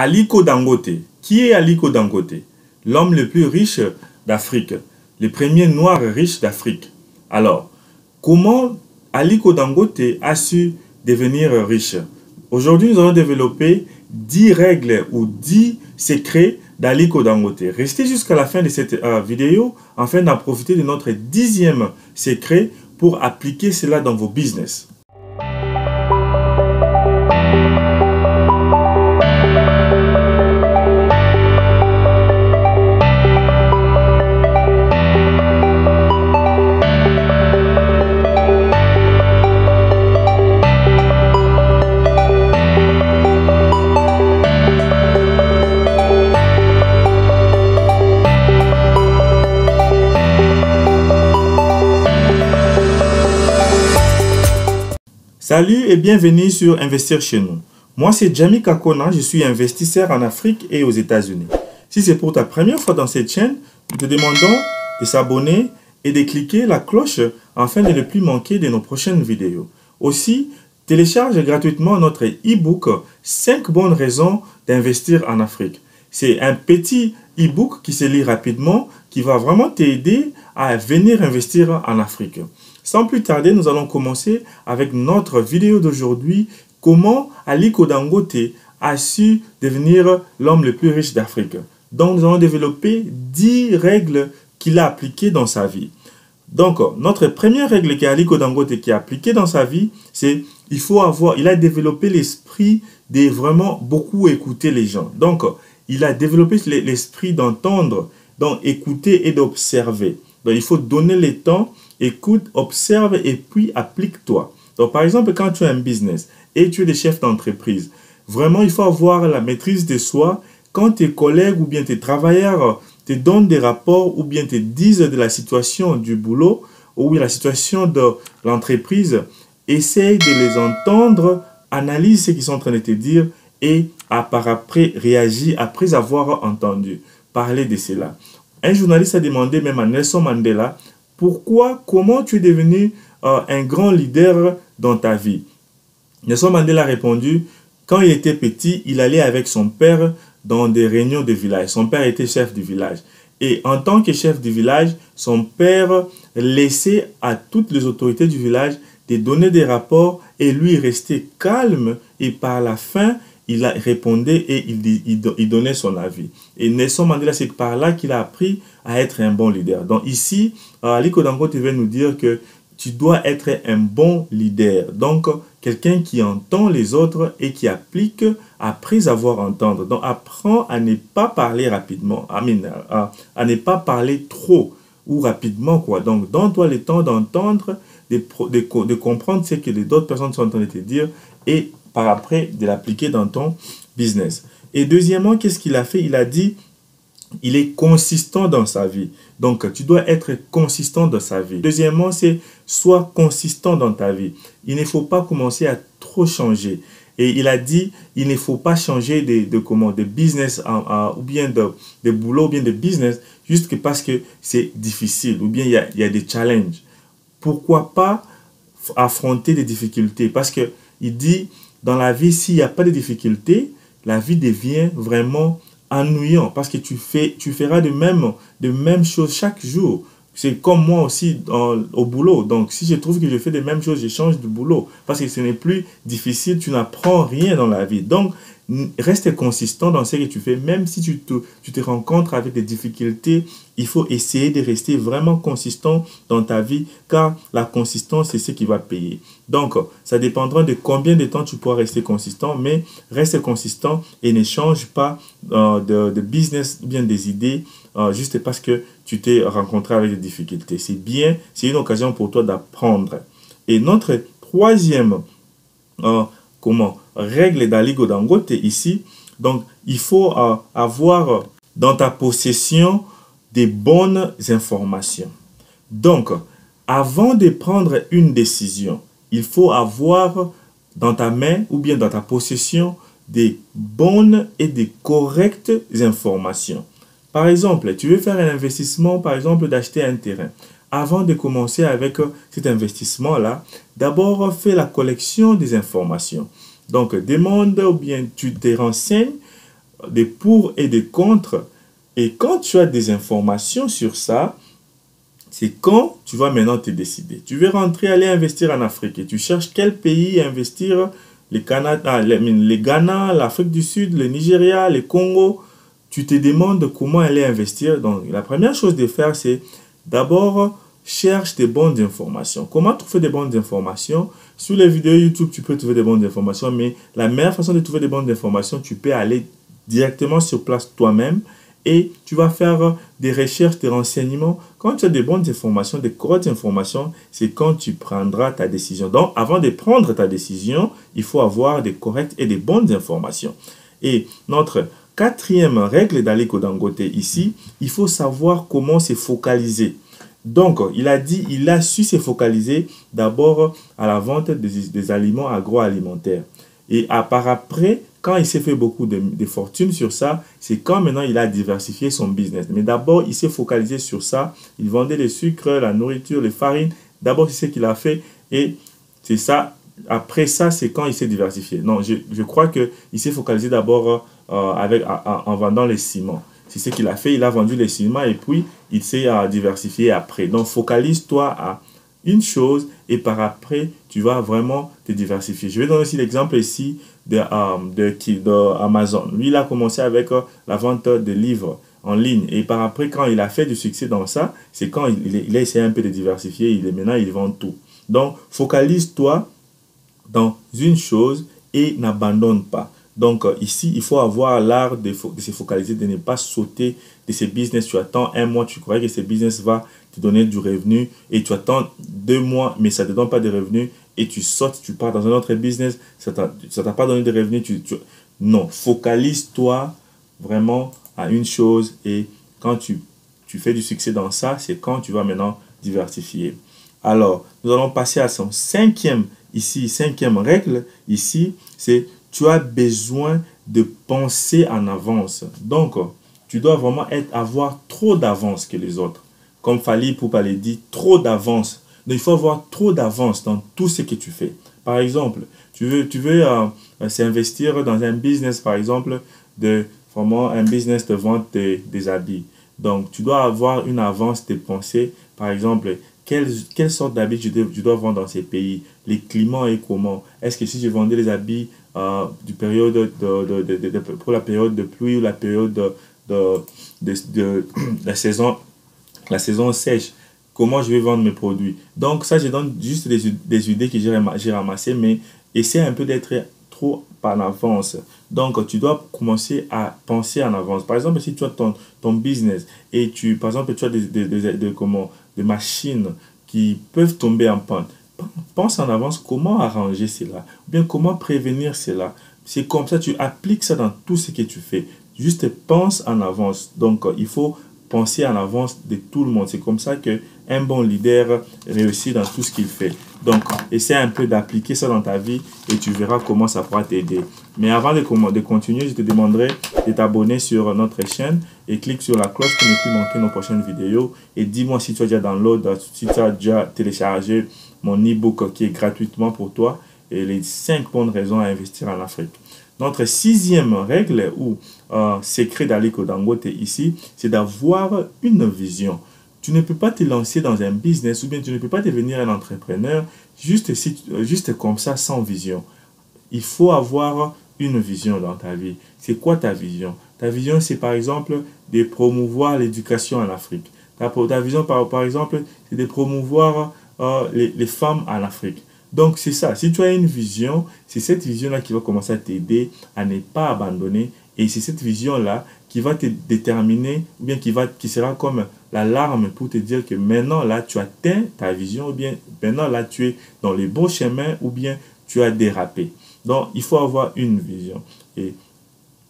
Aliko Dangote. Qui est Aliko Dangote? L'homme le plus riche d'Afrique, le premier noir riche d'Afrique. Alors, comment Aliko Dangote a su devenir riche? Aujourd'hui, nous allons développer 10 règles ou 10 secrets d'Aliko Dangote. Restez jusqu'à la fin de cette vidéo afin d'en profiter de notre 10e secret pour appliquer cela dans vos business. Salut et bienvenue sur Investir chez nous. Moi c'est Jamie Kakona, je suis investisseur en Afrique et aux États-Unis. Si c'est pour ta première fois dans cette chaîne, nous te demandons de s'abonner et de cliquer la cloche afin de ne plus manquer de nos prochaines vidéos. Aussi, télécharge gratuitement notre e-book 5 bonnes raisons d'investir en Afrique. C'est un petit e-book qui se lit rapidement, qui va vraiment t'aider à venir investir en Afrique. Sans plus tarder, nous allons commencer avec notre vidéo d'aujourd'hui, comment Aliko Dangote a su devenir l'homme le plus riche d'Afrique. Donc, nous allons développer 10 règles qu'il a appliquées dans sa vie. Donc, notre première règle qu'Aliko Dangote qui a appliquée dans sa vie, c'est il a développé l'esprit de vraiment beaucoup écouter les gens. Donc, il a développé l'esprit d'entendre, d'écouter et d'observer. Donc, il faut donner le temps. Écoute, observe et puis applique-toi. Donc, par exemple, quand tu as un business et tu es le chef d'entreprise, vraiment, il faut avoir la maîtrise de soi. Quand tes collègues ou bien tes travailleurs te donnent des rapports ou bien te disent de la situation du boulot ou la situation de l'entreprise, essaye de les entendre, analyse ce qu'ils sont en train de te dire et par après réagis après avoir entendu parler de cela. Un journaliste a demandé même à Nelson Mandela, comment tu es devenu un grand leader dans ta vie? Nelson Mandela a répondu, quand il était petit, il allait avec son père dans des réunions de village. Son père était chef du village. Et en tant que chef du village, son père laissait à toutes les autorités du village de donner des rapports et lui restait calme. Et par la fin, il répondait et il donnait son avis. Et Nelson Mandela, c'est par là qu'il a appris à être un bon leader. Donc ici, Aliko Dangote veut nous dire que tu dois être un bon leader. Donc, quelqu'un qui entend les autres et qui applique après avoir entendu. Donc, apprends à ne pas parler rapidement, à ne pas parler trop ou rapidement, quoi. Donc, donne-toi le temps d'entendre, de comprendre ce que les autres personnes sont en train de te dire et par après de l'appliquer dans ton business. Et deuxièmement, qu'est-ce qu'il a fait? Il a dit, il est consistant dans sa vie. Donc, tu dois être consistant dans sa vie. Deuxièmement, c'est sois consistant dans ta vie. Il ne faut pas commencer à trop changer. Et il a dit, il ne faut pas changer de business ou bien de boulot ou bien de business juste parce que c'est difficile ou bien il y a des challenges. Pourquoi pas affronter des difficultés? Parce que il dit, dans la vie, s'il n'y a pas de difficultés, la vie devient vraiment ennuyant parce que tu feras de même choses chaque jour. C'est comme moi aussi au boulot. Donc, si je trouve que je fais les mêmes choses, je change de boulot parce que ce n'est plus difficile, tu n'apprends rien dans la vie. Donc, reste consistant dans ce que tu fais. Même si tu te rencontres avec des difficultés, il faut essayer de rester vraiment consistant dans ta vie car la consistance, c'est ce qui va payer. Donc, ça dépendra de combien de temps tu pourras rester consistant, mais reste consistant et ne change pas de business ou bien des idées juste parce que tu t'es rencontré avec des difficultés. C'est bien, c'est une occasion pour toi d'apprendre. Et notre troisième règle d'Aliko Dangote ici, donc il faut avoir dans ta possession des bonnes informations. Donc, avant de prendre une décision, il faut avoir dans ta main ou bien dans ta possession des bonnes et des correctes informations. Par exemple, tu veux faire un investissement, par exemple, d'acheter un terrain. Avant de commencer avec cet investissement-là, d'abord fais la collection des informations. Donc, demande ou bien tu te renseignes des pour et des contre. Et quand tu as des informations sur ça, c'est quand tu vas maintenant te décider. Tu veux rentrer, aller investir en Afrique et tu cherches quel pays investir, les Ghana, l'Afrique du Sud, le Nigeria, le Congo. Tu te demandes comment aller investir. Donc, la première chose de faire, c'est d'abord cherche des bonnes informations. Comment trouver des bonnes informations? Sur les vidéos YouTube, tu peux trouver des bonnes informations, mais la meilleure façon de trouver des bonnes informations, tu peux aller directement sur place toi-même et tu vas faire des recherches, des renseignements. Quand tu as des bonnes informations, des correctes informations, c'est quand tu prendras ta décision. Donc, avant de prendre ta décision, il faut avoir des correctes et des bonnes informations. Et notre quatrième règle d'Aliko Dangote ici, il faut savoir comment se focaliser. Donc, il a su se focaliser d'abord à la vente des aliments agroalimentaires. Et par après, quand il s'est fait beaucoup de fortune sur ça, c'est quand maintenant il a diversifié son business. Mais d'abord, il s'est focalisé sur ça. Il vendait le sucre, la nourriture, les farines. D'abord, c'est ce qu'il a fait. Et c'est ça. Après ça, c'est quand il s'est diversifié. Non, je crois qu'il s'est focalisé d'abord en vendant les ciments. C'est ce qu'il a fait. Il a vendu les ciments et puis il s'est diversifié après. Donc, focalise-toi à une chose et par après, tu vas vraiment te diversifier. Je vais donner aussi l'exemple ici d'Amazon. Lui, il a commencé avec la vente de livres en ligne. Et par après, quand il a fait du succès dans ça, c'est quand il a essayé un peu de diversifier. Maintenant, il vend tout. Donc, focalise-toi dans une chose et n'abandonne pas. Donc, ici, il faut avoir l'art de se focaliser, de ne pas sauter de ces business. Tu attends un mois, tu crois que ce business va te donner du revenu et tu attends 2 mois, mais ça ne te donne pas de revenus et tu sautes, tu pars dans un autre business, ça ne t'a pas donné de revenus. Non, focalise-toi vraiment à une chose et quand tu fais du succès dans ça, c'est quand tu vas maintenant diversifier. Alors, nous allons passer à son cinquième règle, ici, c'est tu as besoin de penser en avance. Donc, tu dois vraiment avoir trop d'avance que les autres. Comme Fally Ipupa l'a dit, trop d'avance. Donc, il faut avoir trop d'avance dans tout ce que tu fais. Par exemple, tu veux s'investir dans un business, par exemple, vraiment un business de vente des habits. Donc, tu dois avoir une avance de pensée. Par exemple, quelle sorte d'habits je dois vendre dans ces pays? Les climats et comment? Est-ce que si je vendais les habits pour la période de pluie ou la période de la saison sèche, comment je vais vendre mes produits? Donc ça, je donne juste des idées que j'ai ramassées, mais essaie un peu d'être trop en avance. Donc tu dois commencer à penser en avance. Par exemple, si tu as ton business et par exemple, tu as des machines qui peuvent tomber en panne, pense en avance comment arranger cela, ou bien comment prévenir cela. C'est comme ça, tu appliques ça dans tout ce que tu fais. Juste pense en avance. Donc, il faut penser en avance de tout le monde. C'est comme ça qu'un bon leader réussit dans tout ce qu'il fait. Donc, essaie un peu d'appliquer ça dans ta vie et tu verras comment ça pourra t'aider. Mais avant de continuer, je te demanderai de t'abonner sur notre chaîne et clique sur la cloche pour ne plus manquer nos prochaines vidéos. Et dis-moi si tu as déjà download, si tu as déjà téléchargé mon e-book qui est gratuitement pour toi et les 5 bonnes raisons à investir en Afrique. Notre sixième règle ou secret d'Aliko Dangote ici, c'est d'avoir une vision. Tu ne peux pas te lancer dans un business ou bien tu ne peux pas devenir un entrepreneur juste comme ça sans vision. Il faut avoir une vision dans ta vie. C'est quoi ta vision? Ta vision, c'est par exemple de promouvoir l'éducation en Afrique. Ta vision, par exemple, c'est de promouvoir les femmes en Afrique. Donc, c'est ça. Si tu as une vision, c'est cette vision-là qui va commencer à t'aider à ne pas abandonner. Et c'est cette vision-là qui va te déterminer, ou bien qui sera comme l'alarme pour te dire que maintenant, là, tu atteins ta vision, ou bien maintenant, là, tu es dans les bons chemins, ou bien tu as dérapé. Donc, il faut avoir une vision. Et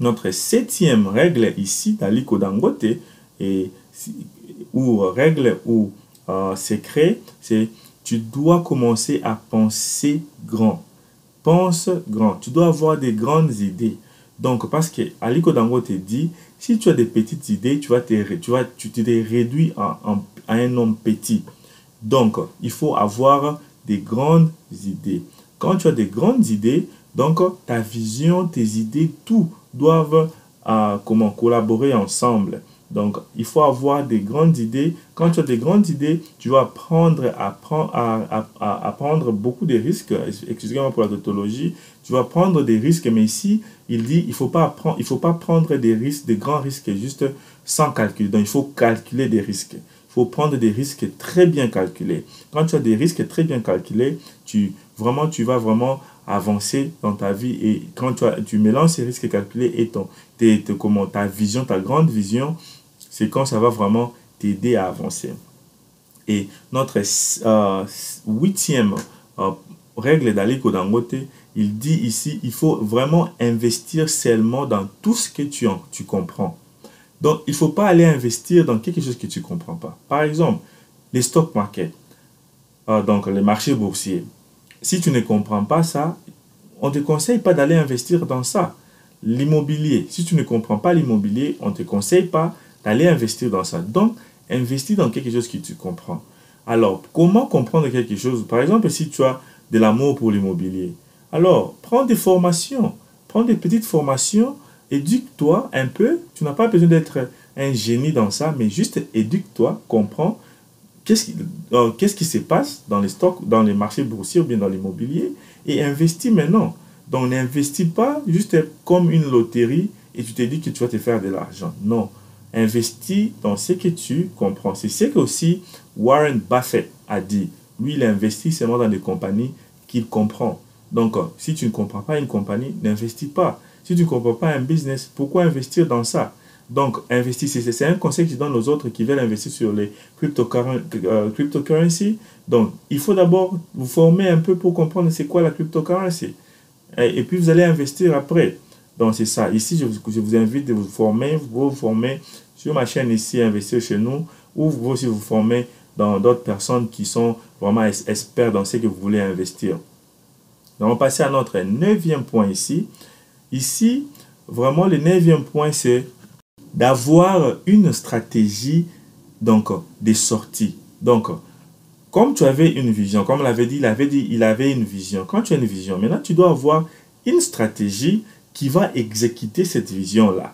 notre septième règle ici, d'Aliko Dangote, ou secret, c'est tu dois commencer à penser grand. Pense grand. Tu dois avoir des grandes idées. Donc, parce que Aliko Dangote dit, si tu as des petites idées, tu te réduis à un homme petit. Donc, il faut avoir des grandes idées. Quand tu as des grandes idées, donc ta vision, tes idées, tout doivent comment collaborer ensemble. Donc, il faut avoir des grandes idées. Quand tu as des grandes idées, tu vas apprendre à prendre beaucoup de risques. Excusez-moi pour la tautologie. Tu vas prendre des risques, mais ici, il dit il faut pas prendre des risques, des grands risques juste sans calcul. Donc, il faut calculer des risques. Il faut prendre des risques très bien calculés. Quand tu as des risques très bien calculés, tu vas vraiment avancer dans ta vie. Et quand tu mélanges ces risques calculés et ta vision, ta grande vision, c'est quand ça va vraiment t'aider à avancer. Et notre huitième règle d'Aliko Dangote, il dit ici, il faut vraiment investir seulement dans tout ce que tu comprends. Donc, il ne faut pas aller investir dans quelque chose que tu ne comprends pas. Par exemple, les stock markets, donc les marchés boursiers. Si tu ne comprends pas ça, on ne te conseille pas d'aller investir dans ça. L'immobilier, si tu ne comprends pas l'immobilier, on ne te conseille pas d'aller investir dans ça. Donc, investis dans quelque chose que tu comprends. Alors, comment comprendre quelque chose? Par exemple, si tu as de l'amour pour l'immobilier, alors, prends des formations. Prends des petites formations, éduque-toi un peu. Tu n'as pas besoin d'être un génie dans ça, mais juste éduque-toi, comprends qu'est-ce qui se passe dans les stocks, dans les marchés boursiers ou bien dans l'immobilier et investis maintenant. Donc, n'investis pas juste comme une loterie et tu te dis que tu vas te faire de l'argent. Non. Investis dans ce que tu comprends. C'est ce que aussi Warren Buffett a dit. Lui, il investit seulement dans des compagnies qu'il comprend. Donc, si tu ne comprends pas une compagnie, n'investis pas. Si tu ne comprends pas un business, pourquoi investir dans ça? Donc, investir, c'est un conseil que je donne aux autres qui veulent investir sur les cryptocurrency. Donc, il faut d'abord vous former un peu pour comprendre c'est quoi la cryptocurrency. Et puis, vous allez investir après. Donc, c'est ça. Ici, je vous invite de vous former sur ma chaîne ici, Investir chez nous, ou vous aussi vous former dans d'autres personnes qui sont vraiment experts dans ce que vous voulez investir. Donc, on va passer à notre 9e point ici. Ici, vraiment, le 9e point, c'est d'avoir une stratégie donc, de sortie. Donc, comme tu avais une vision, comme l'avait dit, il avait une vision. Quand tu as une vision, maintenant, tu dois avoir une stratégie qui va exécuter cette vision-là.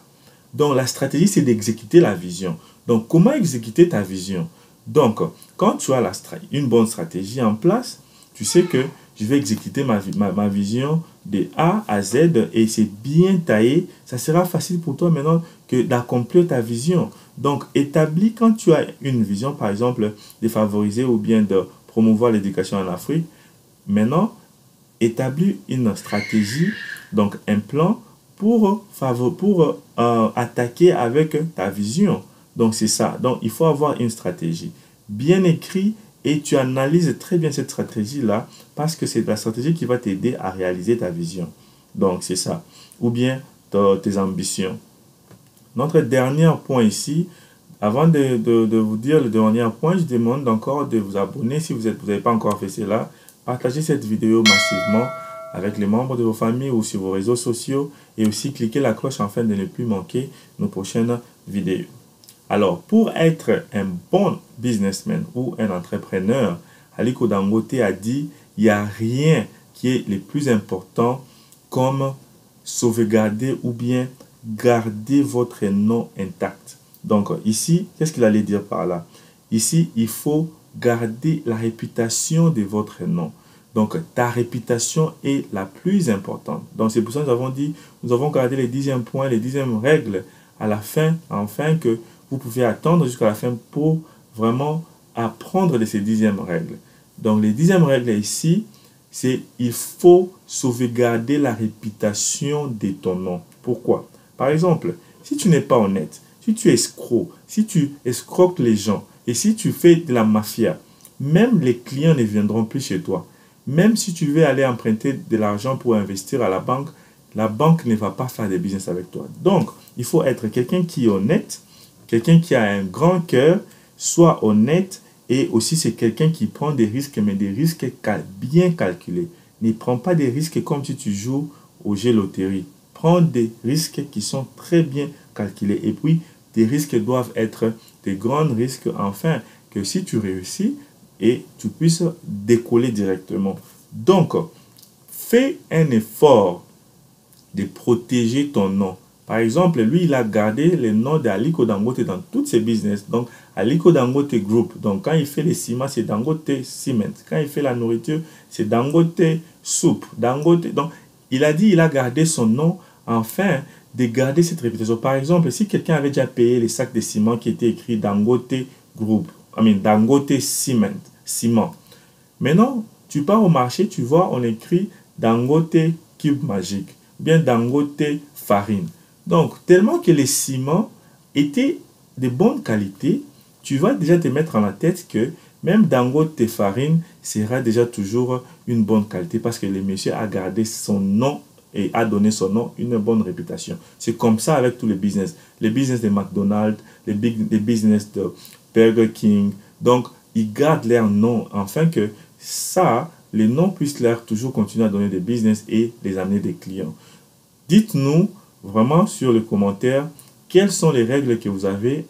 Donc, la stratégie, c'est d'exécuter la vision. Donc, comment exécuter ta vision? Donc, quand tu as une bonne stratégie en place, tu sais que je vais exécuter ma vision de A à Z et c'est bien taillé. Ça sera facile pour toi maintenant que d'accomplir ta vision. Donc, établis quand tu as une vision, par exemple, de favoriser ou bien de promouvoir l'éducation en Afrique. Maintenant, établis une stratégie, donc un plan pour attaquer avec ta vision. Donc, c'est ça. Donc, il faut avoir une stratégie bien écrite et tu analyses très bien cette stratégie-là parce que c'est la stratégie qui va t'aider à réaliser ta vision. Donc, c'est ça. Ou bien tes ambitions. Notre dernier point ici, avant de vous dire le dernier point, je demande encore de vous abonner si vous n'avez pas encore fait cela. Partagez cette vidéo massivement avec les membres de vos familles ou sur vos réseaux sociaux et aussi cliquez la cloche afin de ne plus manquer nos prochaines vidéos. Alors, pour être un bon businessman ou un entrepreneur, Aliko Dangote a dit, il n'y a rien qui est le plus important comme sauvegarder ou bien garder votre nom intact. Donc, ici, qu'est-ce qu'il allait dire par là? Ici, il faut garder la réputation de votre nom. Donc, ta réputation est la plus importante. Donc, c'est pour ça que nous avons gardé les 10e points, les 10e règles à la fin, afin que vous pouvez attendre jusqu'à la fin pour vraiment apprendre de ces 10e règles. Donc, les 10e règles ici, c'est il faut sauvegarder la réputation de ton nom. Pourquoi? Par exemple, si tu n'es pas honnête, si tu es escroc, si tu escroques les gens et si tu fais de la mafia, même les clients ne viendront plus chez toi. Même si tu veux aller emprunter de l'argent pour investir à la banque ne va pas faire de business avec toi. Donc, il faut être quelqu'un qui est honnête, quelqu'un qui a un grand cœur, soit honnête et aussi c'est quelqu'un qui prend des risques, mais des risques bien calculés. Ne prends pas des risques comme si tu joues au jeu loterie. Prends des risques qui sont très bien calculés. Et puis, tes risques doivent être des grands risques, afin que si tu réussis, et tu puisses décoller directement. Donc, fais un effort de protéger ton nom. Par exemple, lui, il a gardé le nom d'Aliko Dangote dans tous ses business. Donc, Aliko Dangote Group. Donc, quand il fait les ciments, c'est Dangote Cement. Quand il fait la nourriture, c'est Dangote Soup. Dangote. Donc, il a dit, il a gardé son nom afin de garder cette réputation. Par exemple, si quelqu'un avait déjà payé les sacs de ciment qui étaient écrits Dangote Group, Dangote Ciment. Maintenant, tu pars au marché, tu vois, on écrit Dangote Cube Magique, bien Dangote Farine. Donc, tellement que les ciments étaient de bonne qualité, tu vas déjà te mettre en la tête que même Dangote Farine sera déjà toujours une bonne qualité parce que le monsieur a gardé son nom et a donné son nom une bonne réputation. C'est comme ça avec tous les business. Les business de McDonald's, les business de Burger King. Donc, ils gardent leur nom afin que ça, les noms puissent leur toujours continuer à donner des business et les amener des clients. Dites-nous vraiment sur les commentaires quelles sont les règles que vous avez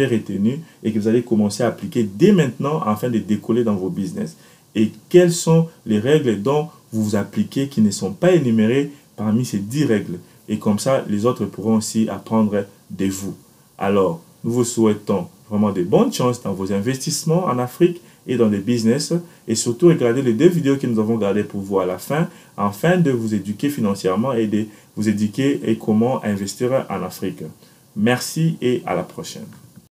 retenues et que vous allez commencer à appliquer dès maintenant afin de décoller dans vos business. Et quelles sont les règles dont vous vous appliquez qui ne sont pas énumérées parmi ces 10 règles. Et comme ça, les autres pourront aussi apprendre de vous. Alors, nous vous souhaitons vraiment de bonnes chances dans vos investissements en Afrique et dans les business. Et surtout, regardez les 2 vidéos que nous avons gardées pour vous à la fin, afin de vous éduquer financièrement et de vous éduquer et comment investir en Afrique. Merci et à la prochaine.